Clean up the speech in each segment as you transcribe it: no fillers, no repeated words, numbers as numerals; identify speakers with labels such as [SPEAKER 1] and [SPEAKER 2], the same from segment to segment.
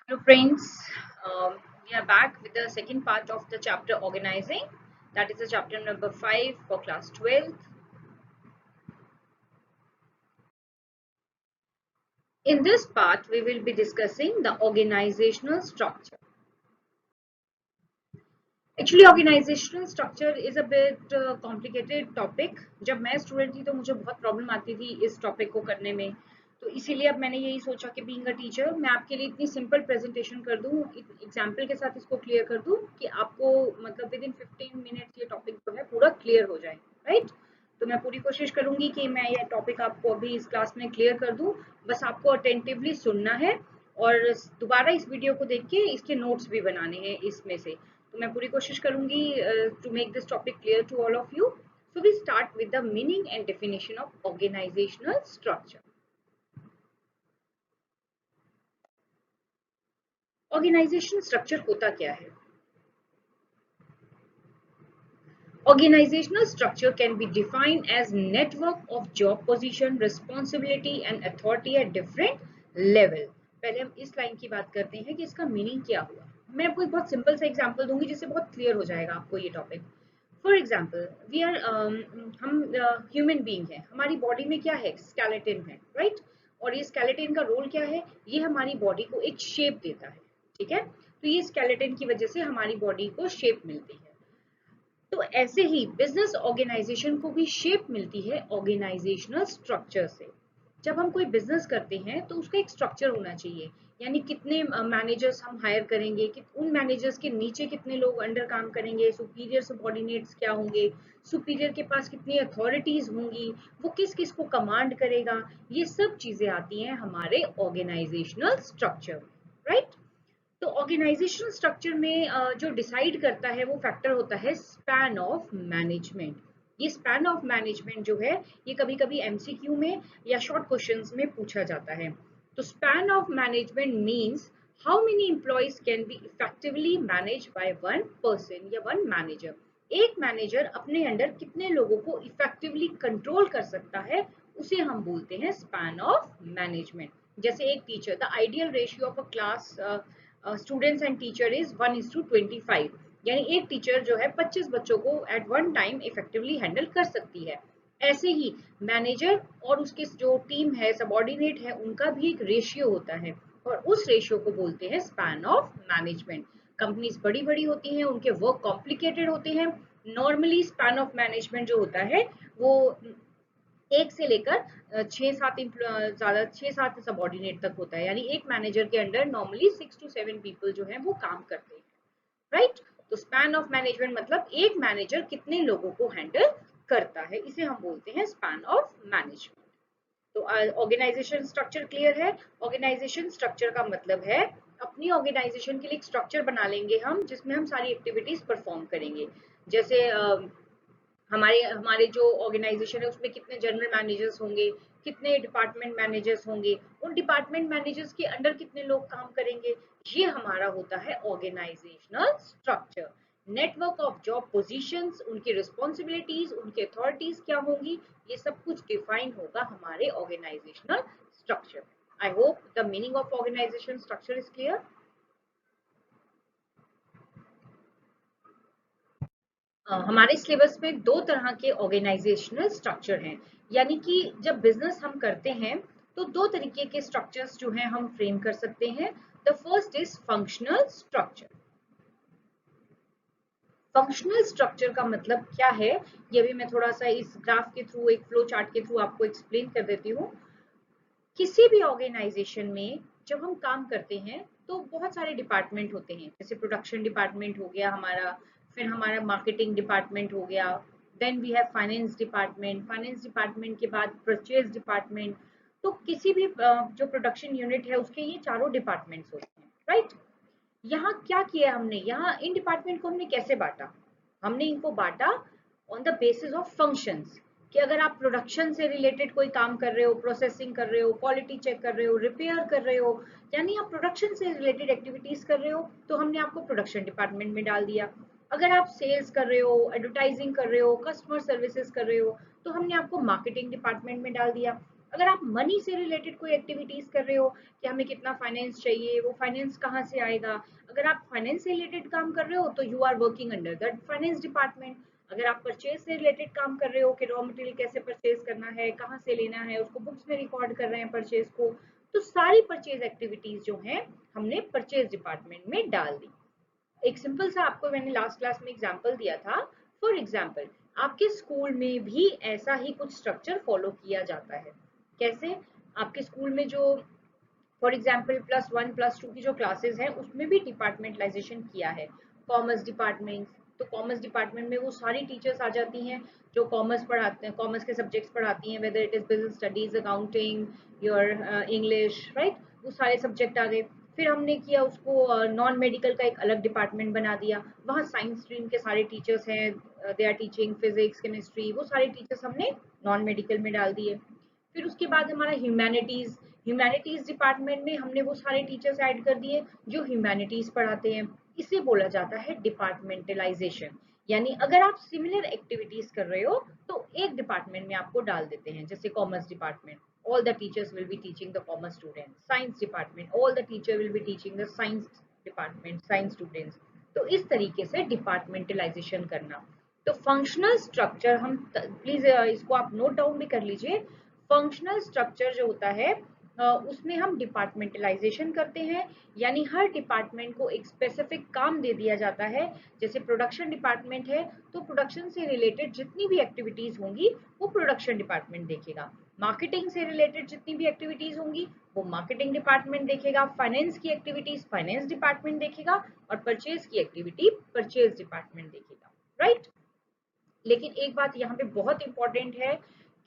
[SPEAKER 1] Hello, friends. We are back with the second part of the chapter organizing. That is the chapter number 5 for class 12th. In this part, we will be discussing the organizational structure. Actually, organizational structure is a bit complicated topic. जब मैं student थी तो मुझे बहुत problem आती थी इस topic को करने में, तो इसीलिए अब मैंने यही सोचा कि बीइंग अ टीचर मैं आपके लिए इतनी सिंपल प्रेजेंटेशन कर दूं, एग्जाम्पल के साथ इसको क्लियर कर दूं कि आपको मतलब विद इन 15 मिनट्स ये टॉपिक जो है पूरा क्लियर हो जाए, राइट। तो मैं पूरी कोशिश करूंगी कि मैं ये टॉपिक आपको अभी इस क्लास में क्लियर कर दूं। बस आपको अटेंटिवली सुनना है और दोबारा इस वीडियो को देख के इसके नोट्स भी बनाने हैं इसमें से। तो मैं पूरी कोशिश करूंगी to make this topic clear to all of you. So we start with the meaning and definition of organizational structure. Organization structure होता क्या है? Organizational structure can be defined as network of job position, responsibility and authority at different level. पहले हम इस line की बात करते हैं कि इसका मीनिंग क्या हुआ। मैं आपको एक बहुत सिंपल सा एग्जांपल दूंगी जिससे बहुत क्लियर हो जाएगा आपको ये topic. For example we are हम ह्यूमन बीइंग है, हमारी बॉडी में क्या है, स्केलेटन है, राइट। और ये स्केलेटन का रोल क्या है, ये हमारी बॉडी को एक शेप देता है, ठीक है। तो ये स्केलेटन की वजह से हमारी बॉडी को शेप मिलती है। तो ऐसे ही बिजनेस ऑर्गेनाइजेशन को भी शेप मिलती है ऑर्गेनाइजेशनल स्ट्रक्चर से। जब हम कोई बिजनेस करते हैं तो उसका एक स्ट्रक्चर होना चाहिए, यानी कितने मैनेजर्स हम हायर करेंगे, कि उन मैनेजर्स के नीचे कितने लोग अंडर काम करेंगे, सुपीरियर सबऑर्डिनेट्स क्या होंगे, सुपीरियर के पास कितनी अथॉरिटीज होंगी, वो किस किस को कमांड करेगा, ये सब चीजें आती हैं हमारे ऑर्गेनाइजेशनल स्ट्रक्चर, राइट। तो ऑर्गेनाइजेशनल स्ट्रक्चर में जो डिसाइड करता है वो फैक्टर होता है स्पैन ऑफ मैनेजमेंट। ये स्पैन ऑफ मैनेजमेंट जो है ये कभी कभी एमसीक्यू में या शॉर्ट क्वेश्चंस में पूछा जाता है। तो span of management means how many employees can be effectively manage by one person या वन मैनेजर। एक मैनेजर अपने अंडर कितने लोगों को इफेक्टिवली कंट्रोल कर सकता है, उसे हम बोलते हैं स्पैन ऑफ मैनेजमेंट। जैसे एक teacher, the ideal ratio of a class students and teacher is 1:25, यानी एक टीचर जो है 25 बच्चों को at one time effectively handle कर सकती है। ऐसे ही मैनेजर और उसके जो टीम है, सबऑर्डिनेट है, उनका भी एक रेशियो होता है और उस रेशियो को बोलते हैं स्पैन ऑफ मैनेजमेंट। कंपनीज बड़ी बड़ी होती हैं, उनके वर्क कॉम्प्लिकेटेड होते हैं। नॉर्मली स्पैन ऑफ मैनेजमेंट जो होता है वो एक से लेकर ज्यादा 6-7 सबऑर्डिनेट तक होता है, यानी एक मैनेजर के अंडर नॉर्मली 6 to 7 पीपल जो है वो काम करते हैं, राइट। तो स्पैन ऑफ मैनेजमेंट मतलब एक मैनेजर कितने लोगों को हैंडल करता है, इसे हम बोलते हैं स्पैन ऑफ मैनेजमेंट। तो ऑर्गेनाइजेशन स्ट्रक्चर क्लियर है। ऑर्गेनाइजेशन स्ट्रक्चर का मतलब है अपनी ऑर्गेनाइजेशन के लिए एक स्ट्रक्चर बना लेंगे हम, जिसमें हम सारी एक्टिविटीज परफॉर्म करेंगे। जैसे हमारे हमारे जो ऑर्गेनाइजेशन है उसमें कितने जनरल मैनेजर्स होंगे, कितने डिपार्टमेंट मैनेजर्स होंगे, उन डिपार्टमेंट मैनेजर्स के अंडर कितने लोग काम करेंगे, ये हमारा होता है organizational structure. Network of job positions, उनकी रिस्पॉन्सिबिलिटीज, उनकी अथॉरिटीज क्या होंगी, ये सब कुछ डिफाइन होगा हमारे organizational structure. I hope the meaning of organization structure is clear. हमारे सिलेबस में दो तरह के ऑर्गेनाइजेशनल स्ट्रक्चर हैं, यानी कि जब बिजनेस हम करते हैं तो दो तरीके के स्ट्रक्चर्स जो हैं हम फ्रेम कर सकते हैं। The first is functional structure. Functional structure का मतलब क्या है, ये भी मैं थोड़ा सा इस ग्राफ के थ्रू, एक फ्लो चार्ट के थ्रू आपको एक्सप्लेन कर देती हूँ। किसी भी ऑर्गेनाइजेशन में जब हम काम करते हैं तो बहुत सारे डिपार्टमेंट होते हैं, जैसे प्रोडक्शन डिपार्टमेंट हो गया हमारा, फिर हमारा मार्केटिंग डिपार्टमेंट हो गया, then we have finance department, finance department के बाद परचेज डिपार्टमेंट। तो किसी भी जो प्रोडक्शन यूनिट है उसके ये चारों डिपार्टमेंट्स होते हैं, राइट। यहाँ क्या किया हमने, यहाँ इन डिपार्टमेंट को हमने कैसे बांटा, हमने इनको बांटा on the basis of functions, कि अगर आप प्रोडक्शन से रिलेटेड कोई काम कर रहे हो, प्रोसेसिंग कर रहे हो, क्वालिटी चेक कर रहे हो, रिपेयर कर रहे हो, यानी आप प्रोडक्शन से रिलेटेड एक्टिविटीज कर रहे हो, तो हमने आपको प्रोडक्शन डिपार्टमेंट में डाल दिया। अगर आप सेल्स कर रहे हो, एडवर्टाइजिंग कर रहे हो, कस्टमर सर्विसेज कर रहे हो, तो हमने आपको मार्केटिंग डिपार्टमेंट में डाल दिया। अगर आप मनी से रिलेटेड कोई एक्टिविटीज कर रहे हो कि हमें कितना फाइनेंस चाहिए, वो फाइनेंस कहाँ से आएगा, अगर आप फाइनेंस से रिलेटेड काम कर रहे हो तो you are working under the finance department. अगर आप परचेज से रिलेटेड काम कर रहे हो कि रॉ मटेरियल कैसे परचेज करना है, कहाँ से लेना है, उसको बुक्स में रिकॉर्ड कर रहे हैं परचेज को, तो सारी परचेज एक्टिविटीज जो हैं हमने परचेज डिपार्टमेंट में डाल दी। एक सिंपल सा आपको मैंने लास्ट क्लास में एग्जांपल दिया था। फॉर एग्जांपल आपके स्कूल में भी ऐसा ही कुछ स्ट्रक्चर फॉलो किया जाता है। कैसे? आपके स्कूल में जो फॉर एग्जाम्पल +1 +2 की जो क्लासेस हैं उसमें भी डिपार्टमेंटलाइजेशन किया है। कॉमर्स डिपार्टमेंट, तो कॉमर्स डिपार्टमेंट में वो सारी टीचर्स आ जाती हैं जो कॉमर्स पढ़ाते हैं, कॉमर्स के सब्जेक्ट्स पढ़ाती हैं, whether it is business studies, accounting, your English, right, वो सारे सब्जेक्ट आ गए। फिर हमने किया उसको नॉन मेडिकल का एक अलग डिपार्टमेंट बना दिया, वहाँ साइंस स्ट्रीम के सारे टीचर्स हैं, they are teaching physics chemistry, वो सारे टीचर्स हमने नॉन मेडिकल में डाल दिए। फिर उसके बाद हमारा ह्यूमैनिटीज डिपार्टमेंट में हमने वो सारे टीचर्स ऐड कर दिए जो ह्यूमैनिटीज पढ़ाते हैं। इसे बोला जाता है डिपार्टमेंटलाइजेशन। यानी अगर आप सिमिलर एक्टिविटीज कर रहे हो तो एक डिपार्टमेंट में आपको डाल देते हैं। जैसे commerce department, all the teachers will be teaching the commerce students, science department all the teacher will be teaching the science department, science students। तो इस तरीके से डिपार्टमेंटलाइजेशन करना। तो फंक्शनल स्ट्रक्चर हम प्लीज इसको आप नोट डाउन भी कर लीजिए। फंक्शनल स्ट्रक्चर जो होता है उसमें हम डिपार्टमेंटलाइजेशन करते हैं, यानी हर डिपार्टमेंट को एक स्पेसिफिक काम दे दिया जाता है। जैसे प्रोडक्शन डिपार्टमेंट है तो प्रोडक्शन से रिलेटेड जितनी भी एक्टिविटीज होंगी वो प्रोडक्शन डिपार्टमेंट देखेगा। मार्केटिंग से रिलेटेड जितनी भी एक्टिविटीज होंगी वो मार्केटिंग डिपार्टमेंट देखेगा। फाइनेंस की एक्टिविटीज फाइनेंस डिपार्टमेंट देखेगा और परचेज की एक्टिविटी परचेज डिपार्टमेंट देखेगा, राइट। लेकिन एक बात यहाँ पे बहुत इंपॉर्टेंट है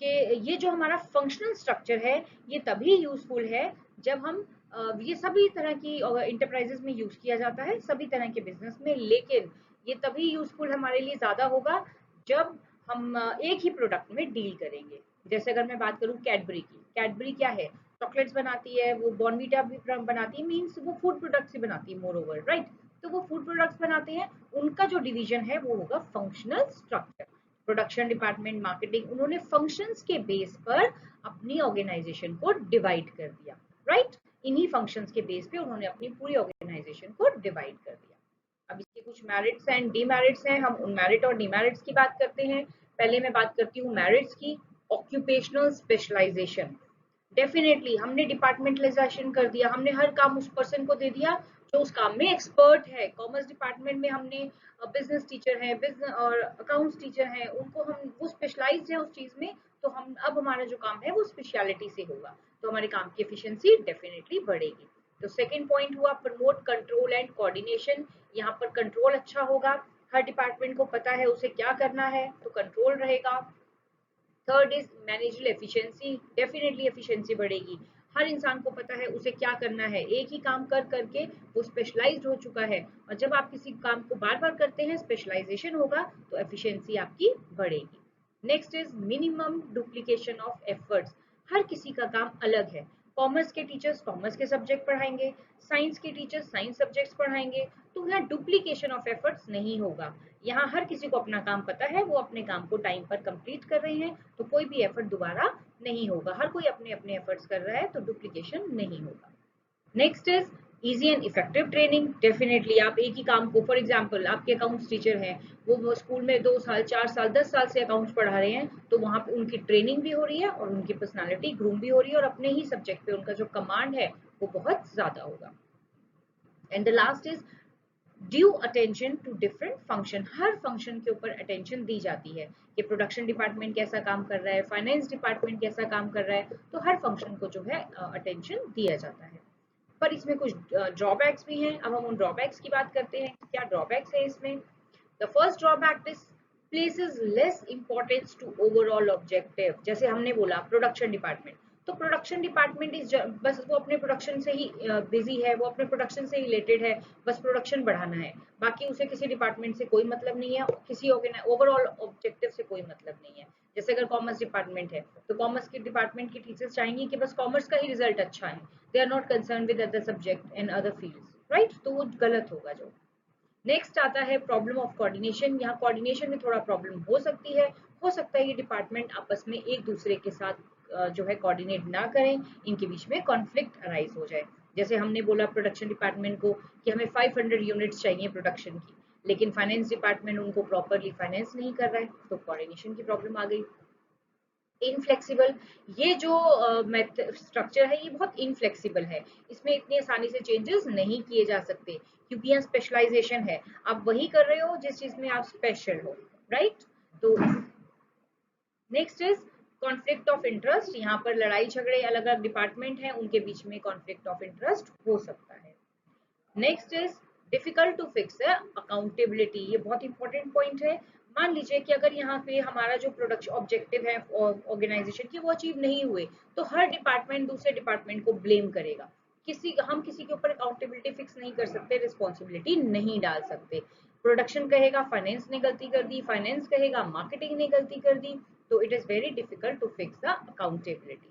[SPEAKER 1] कि ये जो हमारा फंक्शनल स्ट्रक्चर है ये तभी यूजफुल है जब हम ये सभी तरह की इंटरप्राइजेस में यूज किया जाता है, सभी तरह के बिजनेस में। लेकिन ये तभी यूजफुल हमारे लिए ज्यादा होगा जब हम एक ही प्रोडक्ट में डील करेंगे। जैसे अगर मैं बात करूँ कैडबरी की, कैडबरी क्या है? चॉकलेट्स बनाती है, वो बॉर्नवीटा भी बनाती है, मीन्स वो फूड प्रोडक्ट्स ही बनाती है मोर ओवर, राइट। तो वो फूड प्रोडक्ट्स बनाते हैं, उनका जो डिवीजन है वो होगा functional structure. Production department, marketing, उन्होंने फंक्शंस के बेस पर अपनी ऑर्गेनाइजेशन को डिवाइड कर दिया, राइट। इन्हीं फंक्शंस के बेस पे उन्होंने अपनी पूरी ऑर्गेनाइजेशन को डिवाइड कर दिया। अब इसके कुछ मेरिट्स एंड डीमेरिट्स हैं, हम उन मेरिट और डीमेरिट्स की बात करते हैं। पहले मैं बात करती हूँ मेरिट्स की। ऑक्यूपेशनल स्पेशलाइजेशन, डेफिनेटली हमने डिपार्टमेंटलाइजेशन कर दिया, हमने हर काम उस पर्सन को दे दिया जो उस काम में एक्सपर्ट है। कॉमर्स डिपार्टमेंट में हमने बिजनेस टीचर हैं, बिजनेस और अकाउंट्स टीचर हैं, उनको हम वो स्पेशलाइज्ड है उस चीज में, तो हम अब हमारा जो काम है वो स्पेशलिटी से होगा, तो हमारे काम की एफिशिएंसी डेफिनेटली बढ़ेगी। तो सेकंड पॉइंट हुआ प्रमोट कंट्रोल एंड कोऑर्डिनेशन। यहाँ पर कंट्रोल अच्छा होगा, हर डिपार्टमेंट को पता है उसे क्या करना है तो कंट्रोल रहेगा। Third is managerial efficiency, definitely efficiency बढ़ेगी। हर इंसान को पता है उसे क्या करना है, एक ही काम कर करके वो स्पेशलाइज्ड हो चुका है, और जब आप किसी काम को बार बार करते हैं स्पेशलाइजेशन होगा तो एफिशिएंसी आपकी बढ़ेगी। Next is minimum duplication of efforts, हर किसी का काम अलग है। कॉमर्स के टीचर्स कॉमर्स के सब्जेक्ट पढ़ाएंगे, साइंस के टीचर्स साइंस सब्जेक्ट्स पढ़ाएंगे, तो यहाँ डुप्लीकेशन ऑफ एफर्ट्स नहीं होगा। यहाँ हर किसी को अपना काम पता है, वो अपने काम को टाइम पर कंप्लीट कर रहे हैं, तो कोई भी एफर्ट दोबारा नहीं होगा, हर कोई अपने अपने एफर्ट्स कर रहा है तो डुप्लीकेशन नहीं होगा। Next is easy and effective training, definitely आप एक ही काम को, फॉर एग्जांपल आपके अकाउंट्स टीचर हैं, वो स्कूल में 2 साल 4 साल 10 साल से अकाउंट्स पढ़ा रहे हैं, तो वहाँ पे उनकी ट्रेनिंग भी हो रही है और उनकी पर्सनालिटी ग्रूम भी हो रही है, और अपने ही सब्जेक्ट पे उनका जो कमांड है वो बहुत ज्यादा होगा। And the last is due attention to different function, हर फंक्शन के ऊपर अटेंशन दी जाती है कि प्रोडक्शन डिपार्टमेंट कैसा काम कर रहा है, फाइनेंस डिपार्टमेंट कैसा काम कर रहा है, तो हर फंक्शन को जो है अटेंशन दिया जाता है। पर इसमें कुछ ड्रॉबैक्स भी हैं। अब हम उन ड्रॉबैक्स की बात करते हैं, क्या ड्रॉबैक्स है इसमें। The first drawback is places less importance to overall objective. जैसे हमने बोला प्रोडक्शन डिपार्टमेंट, तो प्रोडक्शन डिपार्टमेंट इज बस वो अपने प्रोडक्शन से ही बिजी है, वो अपने प्रोडक्शन से रिलेटेड है, बस प्रोडक्शन बढ़ाना है, बाकी उसे किसी डिपार्टमेंट से कोई मतलब नहीं है, किसी ओवरऑल ऑब्जेक्टिव से कोई मतलब नहीं है। जैसे अगर कॉमर्स डिपार्टमेंट है तो कॉमर्स के डिपार्टमेंट की टीचर्स चाहेंगी कि बस कॉमर्स का ही रिजल्ट अच्छा है, they are not concern with other subject and other fields, right, तो वो गलत होगा। जो नेक्स्ट आता है प्रॉब्लम ऑफ कोऑर्डिनेशन, यहाँ कोऑर्डिनेशन में थोड़ा प्रॉब्लम हो सकती है, हो सकता है ये डिपार्टमेंट आपस में एक दूसरे के साथ जो है कोऑर्डिनेट ना करें, इनके बीच में कॉन्फ्लिक्ट अराइज हो जाए। जैसे हमने बोला प्रोडक्शन डिपार्टमेंट को कि हमें 500 यूनिट्स चाहिए प्रोडक्शन की, लेकिन फाइनेंस डिपार्टमेंट उनको प्रॉपरली फाइनेंस नहीं कर रहा है, तो कोऑर्डिनेशन की प्रॉब्लम आ गई। इनफ्लेक्सिबल, ये जो स्ट्रक्चर है ये बहुत इनफ्लेक्सिबल है, इसमें इतनी आसानी से चेंजेस नहीं किए जा सकते, क्योंकि यहाँ स्पेशलाइजेशन है, आप वही कर रहे हो जिस चीज में आप स्पेशल हो, राइट। तो next is conflict of interest, यहाँ पर लड़ाई झगड़े, अलग अलग डिपार्टमेंट हैं उनके बीच में कॉन्फ्लिक्ट ऑफ इंटरेस्ट हो सकता है। Next is difficult to fix है अकाउंटेबिलिटी, ये बहुत इंपॉर्टेंट पॉइंट है। मान लीजिए कि अगर यहाँ पे हमारा जो प्रोडक्शन ऑब्जेक्टिव है ऑर्गेनाइजेशन की वो अचीव नहीं हुए, तो हर डिपार्टमेंट दूसरे डिपार्टमेंट को ब्लेम करेगा। हम किसी के ऊपर अकाउंटेबिलिटी फिक्स नहीं कर सकते, रिस्पॉन्सिबिलिटी नहीं डाल सकते। प्रोडक्शन कहेगा फाइनेंस ने गलती कर दी, फाइनेंस कहेगा मार्केटिंग ने गलती कर दी, तो it is very difficult to fix the accountability,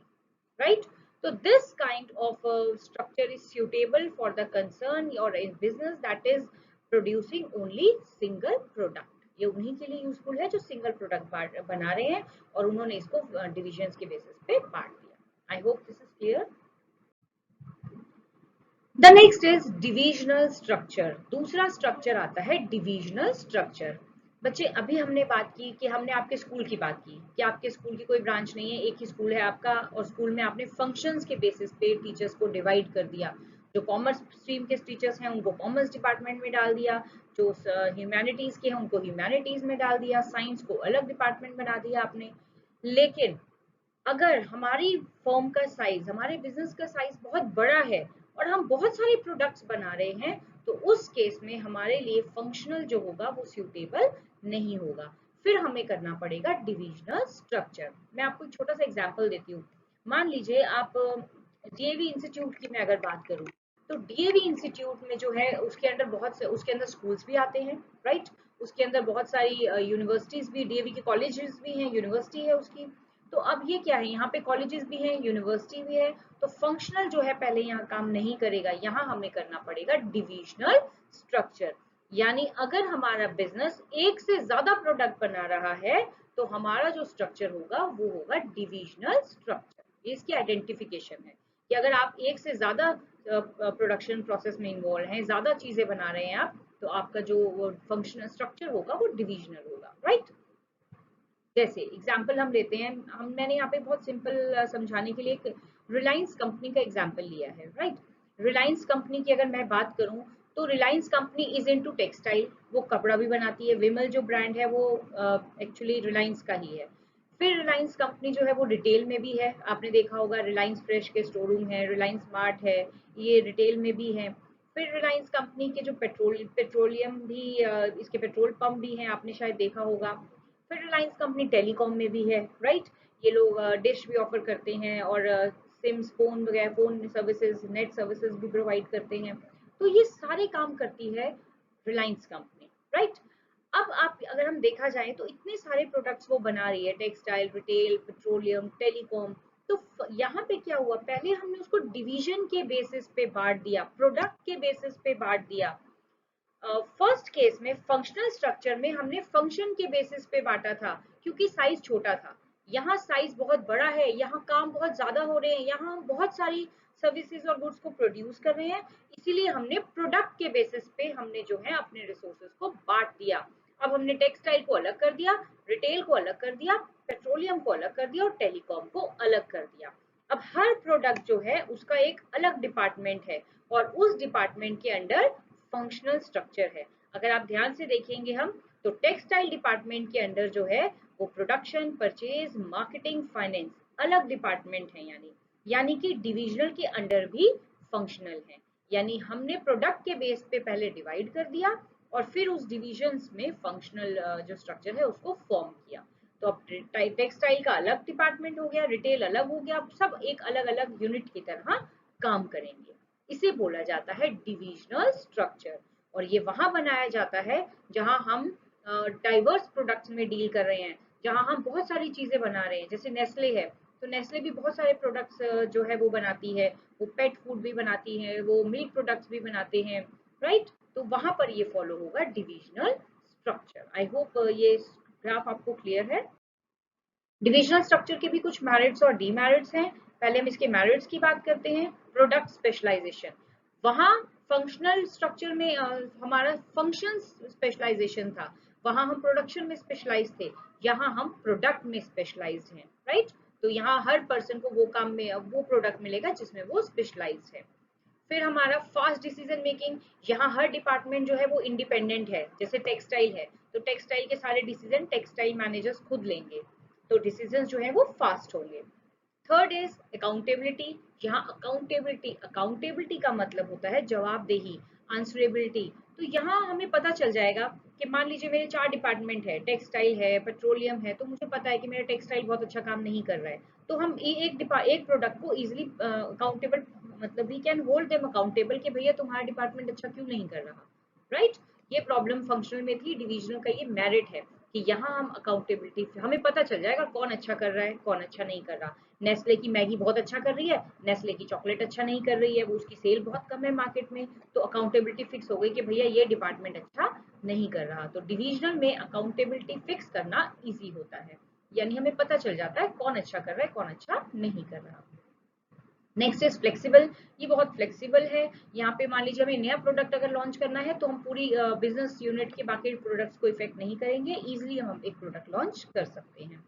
[SPEAKER 1] right? So this kind of structure is suitable for the concern or in business that is producing only single product. ये उन्हीं के लिए यूजफुल है जो सिंगल प्रोडक्ट बना रहे हैं और उन्होंने इसको डिविजन्स के बेसिस पे बांट दिया। आई hope this is clear. The next is divisional structure. दूसरा स्ट्रक्चर आता है डिविजनल स्ट्रक्चर। बच्चे अभी हमने बात की कि हमने आपके स्कूल की बात की कि आपके स्कूल की कोई ब्रांच नहीं है, एक ही स्कूल है आपका, और स्कूल में आपने फंक्शंस के बेसिस पे टीचर्स को डिवाइड कर दिया। जो कॉमर्स स्ट्रीम के टीचर्स हैं उनको कॉमर्स डिपार्टमेंट में डाल दिया, जो ह्यूमैनिटीज के हैं उनको ह्यूमैनिटीज में डाल दिया, साइंस को अलग डिपार्टमेंट बना दिया आपने। लेकिन अगर हमारी फर्म का साइज, हमारे बिजनेस का साइज बहुत बड़ा है और हम बहुत सारे प्रोडक्ट्स बना रहे हैं, तो उस केस में हमारे लिए फंक्शनल जो होगा वो सूटेबल नहीं होगा, फिर हमें करना पड़ेगा डिविजनल स्ट्रक्चर। मैं आपको एक छोटा सा एग्जांपल देती हूँ। मान लीजिए आप डीएवी इंस्टीट्यूट की मैं अगर बात करूँ, तो डीएवी इंस्टीट्यूट में जो है उसके अंदर बहुत से, उसके अंदर स्कूल्स भी आते हैं, राइट। उसके अंदर बहुत सारी यूनिवर्सिटीज भी, डीएवी के कॉलेजेस भी हैं, यूनिवर्सिटी है उसकी। तो अब ये क्या है, यहाँ पे कॉलेजेस भी हैं, यूनिवर्सिटी भी है, तो फंक्शनल जो है पहले यहाँ काम नहीं करेगा, यहाँ हमें करना पड़ेगा डिविजनल स्ट्रक्चर। यानी अगर हमारा बिजनेस एक से ज्यादा प्रोडक्ट बना रहा है, तो हमारा जो स्ट्रक्चर होगा वो होगा डिविजनल स्ट्रक्चर। इसकी आइडेंटिफिकेशन है कि अगर आप एक से ज्यादा प्रोडक्शन प्रोसेस में इन्वॉल्व हैं, ज्यादा चीजें बना रहे हैं आप, तो आपका जो फंक्शनल स्ट्रक्चर होगा वो डिविजनल होगा, राइट। जैसे एग्जाम्पल हम लेते हैं, मैंने यहाँ पे बहुत सिंपल समझाने के लिए एक रिलायंस कंपनी का एग्जाम्पल लिया है, राइट। रिलायंस कंपनी की अगर मैं बात करूँ, तो Reliance company is into textile, वो कपड़ा भी बनाती है, विमल जो ब्रांड है वो एक्चुअली रिलायंस का ही है। फिर रिलायंस कंपनी जो है वो रिटेल में भी है, आपने देखा होगा रिलायंस फ्रेश के स्टोर रूम है, रिलायंस मार्ट है, ये रिटेल में भी है। फिर रिलायंस कंपनी के जो पेट्रोलियम भी इसके पेट्रोल पंप भी हैं, आपने शायद देखा होगा। फिर रिलायंस कंपनी टेलीकॉम में भी है, राइट। ये लोग डिश भी ऑफर करते हैं और सिम्स, फोन वगैरह, फोन सर्विसेज, नेट सर्विसेज भी प्रोवाइड करते हैं। तो ये सारे काम करती है रिलायंस कंपनी, राइट। अब आप अगर हम देखा जाए तो इतने सारे प्रोडक्ट्स वो बना रही है, टेक्सटाइल, रिटेल, पेट्रोलियम, टेलीकॉम। तो यहाँ पे क्या हुआ, पहले हमने उसको डिवीजन के बेसिस पे बांट दिया, प्रोडक्ट के बेसिस पे बांट दिया। फर्स्ट केस में फंक्शनल स्ट्रक्चर में हमने फंक्शन के बेसिस पे बांटा था, क्योंकि साइज छोटा था। यहाँ साइज बहुत बड़ा है, यहाँ काम बहुत ज्यादा हो रहे हैं, यहाँ हम बहुत सारी सर्विसेज और गुड्स को प्रोड्यूस कर रहे हैं, इसीलिए हमने प्रोडक्ट के बेसिस पे हमने जो है अपने रिसोर्सेज को बांट दिया। अब हमने टेक्सटाइल को अलग कर दिया, रिटेल को अलग कर दिया, पेट्रोलियम को अलग कर दिया और टेलीकॉम को अलग कर दिया। अब हर प्रोडक्ट जो है उसका एक अलग डिपार्टमेंट है और उस डिपार्टमेंट के अंडर फंक्शनल स्ट्रक्चर है। अगर आप ध्यान से देखेंगे हम, तो टेक्सटाइल डिपार्टमेंट के अंडर जो है वो प्रोडक्शन, परचेज, मार्केटिंग, फाइनेंस अलग डिपार्टमेंट है, यानी कि डिविजनल के अंडर भी फंक्शनल है। यानी हमने प्रोडक्ट के बेस पे पहले डिवाइड कर दिया और फिर उस डिविजन्स में फंक्शनल जो स्ट्रक्चर है उसको फॉर्म किया। तो अब टेक्सटाइल का अलग डिपार्टमेंट हो गया, रिटेल अलग हो गया, सब एक अलग अलग यूनिट की तरह काम करेंगे। इसे बोला जाता है डिविजनल स्ट्रक्चर। और ये वहां बनाया जाता है जहां हम डाइवर्स प्रोडक्ट्स में डील कर रहे हैं, जहां हम बहुत सारी चीजें बना रहे हैं। जैसे नेस्ले है, तो नेस्ले भी बहुत सारे प्रोडक्ट्स जो है वो बनाती है, वो पेट फूड भी बनाती है, वो मिल्क प्रोडक्ट्स भी बनाते हैं, राइट। तो वहां पर ये फॉलो होगा डिविजनल स्ट्रक्चर। आई होप ये ग्राफ आपको क्लियर है। डिविजनल स्ट्रक्चर के भी कुछ मेरिट्स और डीमेरिट्स हैं। पहले हम इसके मेरिट्स की बात करते हैं। प्रोडक्ट स्पेशलाइजेशन, वहाँ फंक्शनल स्ट्रक्चर में हमारा फंक्शन स्पेशलाइजेशन था, वहाँ हम प्रोडक्शन में स्पेशलाइज थे, यहाँ हम प्रोडक्ट में स्पेशलाइज्ड हैं, राइट। तो यहाँ हर पर्सन को वो काम में वो प्रोडक्ट मिलेगा जिसमें वो स्पेशलाइज्ड है। फिर हमारा फास्ट डिसीजन मेकिंग, यहाँ हर डिपार्टमेंट जो है वो इंडिपेंडेंट है। जैसे टेक्सटाइल है तो टेक्सटाइल के सारे डिसीजन टेक्सटाइल मैनेजर्स खुद लेंगे, तो डिसीजन जो है वो फास्ट होंगे। थर्ड इज अकाउंटेबिलिटी, यहाँ अकाउंटेबिलिटी, अकाउंटेबिलिटी का मतलब होता है जवाबदेही, आंसरेबिलिटी। तो यहाँ हमें पता चल जाएगा कि मान लीजिए मेरे 4 डिपार्टमेंट है, टेक्सटाइल है, पेट्रोलियम है, तो मुझे पता है कि मेरा टेक्सटाइल बहुत अच्छा काम नहीं कर रहा है, तो हम एक प्रोडक्ट को इजिली अकाउंटेबल, मतलब we can hold them accountable कि भैया तुम्हारा डिपार्टमेंट अच्छा क्यों नहीं कर रहा, राइट। ये प्रॉब्लम फंक्शनल में थी, डिविजनल का ये मेरिट है कि यहाँ हम अकाउंटेबिलिटी, हमें पता चल जाएगा कौन अच्छा कर रहा है कौन अच्छा नहीं कर रहा। नेस्ले की मैगी बहुत अच्छा कर रही है, नेस्ले की चॉकलेट अच्छा नहीं कर रही है, वो उसकी सेल बहुत कम है मार्केट में, तो अकाउंटेबिलिटी फिक्स हो गई कि भैया ये डिपार्टमेंट अच्छा नहीं कर रहा। तो डिविजनल में अकाउंटेबिलिटी फिक्स करना इजी होता है, यानी हमें पता चल जाता है कौन अच्छा कर रहा है कौन अच्छा नहीं कर रहा। नेक्स्ट इज फ्लेक्सिबल, ये बहुत फ्लेक्सिबल है। यहाँ पे मान लीजिए हमें नया प्रोडक्ट अगर लॉन्च करना है तो हम पूरी बिजनेस यूनिट के बाकी प्रोडक्ट्स को इफेक्ट नहीं करेंगे, इजिली हम एक प्रोडक्ट लॉन्च कर सकते हैं।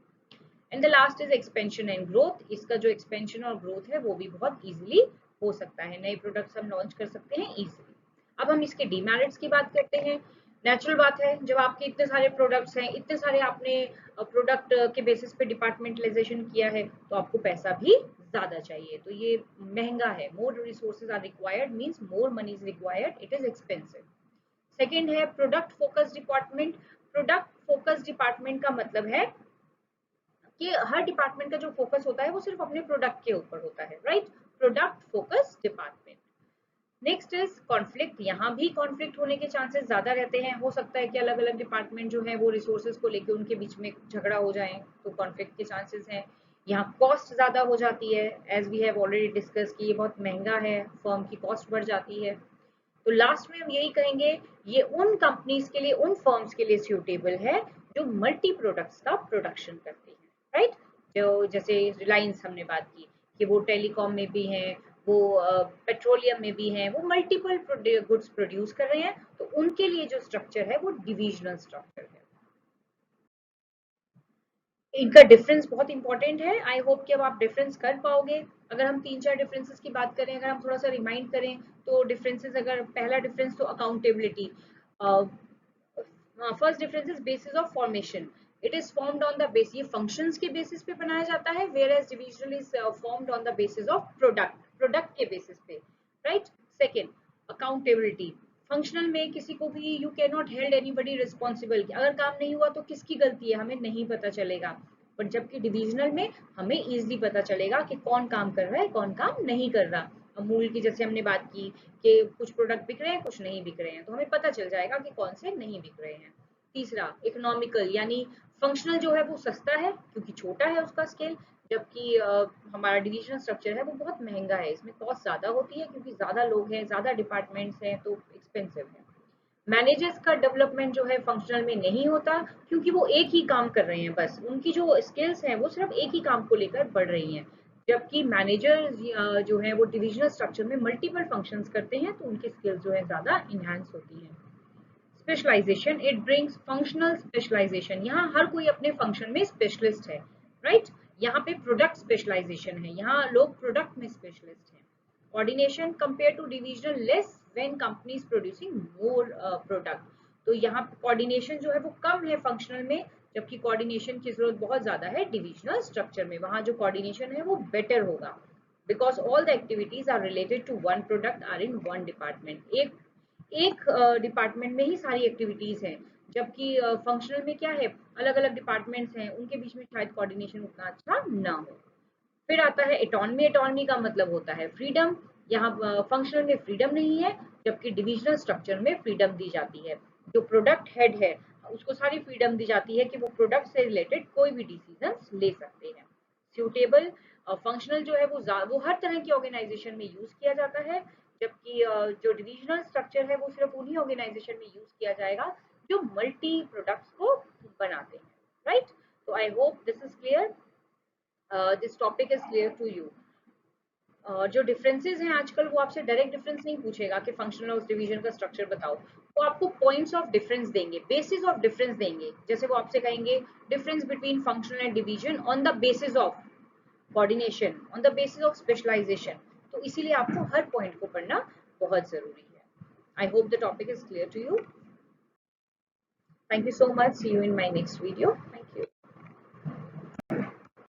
[SPEAKER 1] And the last is expansion and growth, इसका जो एक्सपेंशन और ग्रोथ है वो भी बहुत इजीली हो सकता है, नए प्रोडक्ट्स हम लॉन्च कर सकते हैं इजीली। अब हम इसके डीमेरिट्स की बात करते हैं। नेचुरल बात है, जब आपके इतने सारे प्रोडक्ट्स हैं, इतने सारे आपने प्रोडक्ट के बेसिस पे डिपार्टमेंटलाइजेशन किया है, तो आपको पैसा भी ज्यादा चाहिए, तो ये महंगा है। More resources are required means more money is required, it is expensive. Second है product focus department. Product focus department का मतलब है कि हर डिपार्टमेंट का जो फोकस होता है वो सिर्फ अपने प्रोडक्ट के ऊपर होता है, right. Product focus department. Next is conflict, यहाँ भी कॉन्फ्लिक्ट होने के चांसेस ज्यादा रहते हैं। हो सकता है कि अलग अलग डिपार्टमेंट जो है वो रिसोर्सेज को लेकर उनके बीच में झगड़ा हो जाए, तो कॉन्फ्लिक्ट के चांसेस हैं। यहाँ कॉस्ट ज्यादा हो जाती है, as we have already discuss कि ये बहुत महंगा है, फर्म की कॉस्ट बढ़ जाती है। तो लास्ट में हम यही कहेंगे, ये उन कंपनीज के लिए, उन फर्म्स के लिए सूटेबल है जो मल्टी प्रोडक्ट्स का प्रोडक्शन करती है, राइट। जो जैसे रिलायंस हमने बात की कि वो टेलीकॉम में भी हैं, वो पेट्रोलियम में भी हैं, वो मल्टीपल गुड्स प्रोड्यूस कर रहे हैं, तो उनके लिए जो स्ट्रक्चर है वो डिविजनल स्ट्रक्चर है। इनका डिफरेंस बहुत इंपॉर्टेंट है, आई होप कि अब आप डिफरेंस कर पाओगे। अगर हम 3-4 डिफरेंसेस की बात करें, अगर हम थोड़ा सा रिमाइंड करें, तो डिफरेंसेस, अगर पहला डिफरेंस तो accountability. First difference is basis of formation, it is formed on the basis, ये फंक्शंस के बेसिस पे बनाया जाता है, whereas divisional is formed on the basis of product के बेसिस पे, राइट। सेकेंड, अकाउंटेबिलिटी, फंक्शनल में किसी को भी you can not held anybody responsible, अगर काम नहीं हुआ तो किसकी गलती है हमें नहीं पता चलेगा, पर जबकि डिविजनल में हमें इजीली पता चलेगा कि कौन काम कर रहा है कौन काम नहीं कर रहा। अमूल की जैसे हमने बात की कि कुछ प्रोडक्ट बिक रहे हैं कुछ नहीं बिक रहे हैं, तो हमें पता चल जाएगा कि कौन से नहीं बिक रहे हैं। तीसरा, इकोनॉमिकल, यानी फंक्शनल जो है वो सस्ता है क्योंकि छोटा है उसका स्केल, जबकि हमारा डिविजनल स्ट्रक्चर है वो बहुत महंगा है, इसमें कॉस्ट ज्यादा होती है क्योंकि ज्यादा लोग हैं, ज्यादा डिपार्टमेंट्स हैं, तो एक्सपेंसिव है। मैनेजर्स का डेवलपमेंट जो है फंक्शनल में नहीं होता क्योंकि वो एक ही काम कर रहे हैं, बस उनकी जो स्किल्स हैं वो सिर्फ एक ही काम को लेकर बढ़ रही हैं, जबकि मैनेजर जो है वो डिविजनल स्ट्रक्चर में मल्टीपल फंक्शंस करते हैं, तो उनकी स्किल्स जो है ज्यादा इनहेंस होती हैं। Specialization, it brings functional specialization, यहाँ हर कोई अपने फंक्शन में स्पेशलिस्ट है, राइट। यहाँ पे प्रोडक्ट स्पेशलाइजेशन है, यहाँ लोग प्रोडक्ट में स्पेशलिस्ट हैं। Coordination compare to divisional less when company is producing more product, तो यहाँ कोऑर्डिनेशन जो है वो कम है फंक्शनल में, जबकि कोऑर्डिनेशन की जरूरत बहुत ज्यादा है डिविजनल स्ट्रक्चर में, वहां जो कोऑर्डिनेशन है वो बेटर होगा, because all the activities are related to one product or in one department, एक एक डिपार्टमेंट में ही सारी एक्टिविटीज हैं, जबकि फंक्शनल में क्या है, अलग अलग डिपार्टमेंट्स हैं, उनके बीच में शायद कोऑर्डिनेशन उतना अच्छा ना हो। फिर आता है एटॉनमी, एटॉनमी का मतलब होता है फ्रीडम, यहाँ फंक्शनल में फ्रीडम नहीं है, जबकि डिविजनल स्ट्रक्चर में फ्रीडम दी जाती है। जो प्रोडक्ट हेड है उसको सारी फ्रीडम दी जाती है कि वो प्रोडक्ट से रिलेटेड कोई भी डिसीजन ले सकते हैं। सूटेबल, फंक्शनल जो है वो हर तरह की ऑर्गेनाइजेशन में यूज किया जाता है, जबकि जो डिविजनल स्ट्रक्चर है वो सिर्फ उन्हीं ऑर्गेनाइजेशन में यूज किया जाएगा जो मल्टी प्रोडक्ट्स को बनाते हैं, राइट। तो I hope this is clear, this topic is clear to you. जो डिफरेंसेस हैं आजकल वो आपसे डायरेक्ट डिफरेंस नहीं पूछेगा कि फंक्शनल हाउस डिवीजन का स्ट्रक्चर बताओ, वो आपको पॉइंट्स ऑफ डिफरेंस देंगे, बेसिस ऑफ डिफरेंस देंगे। जैसे वो आपसे कहेंगे difference between functional and division on the basis of coordination, on the basis of specialization. तो इसीलिए आपको हर पॉइंट को पढ़ना बहुत जरूरी है। I hope the topic is clear to you. Thank you so much, see you in my next video.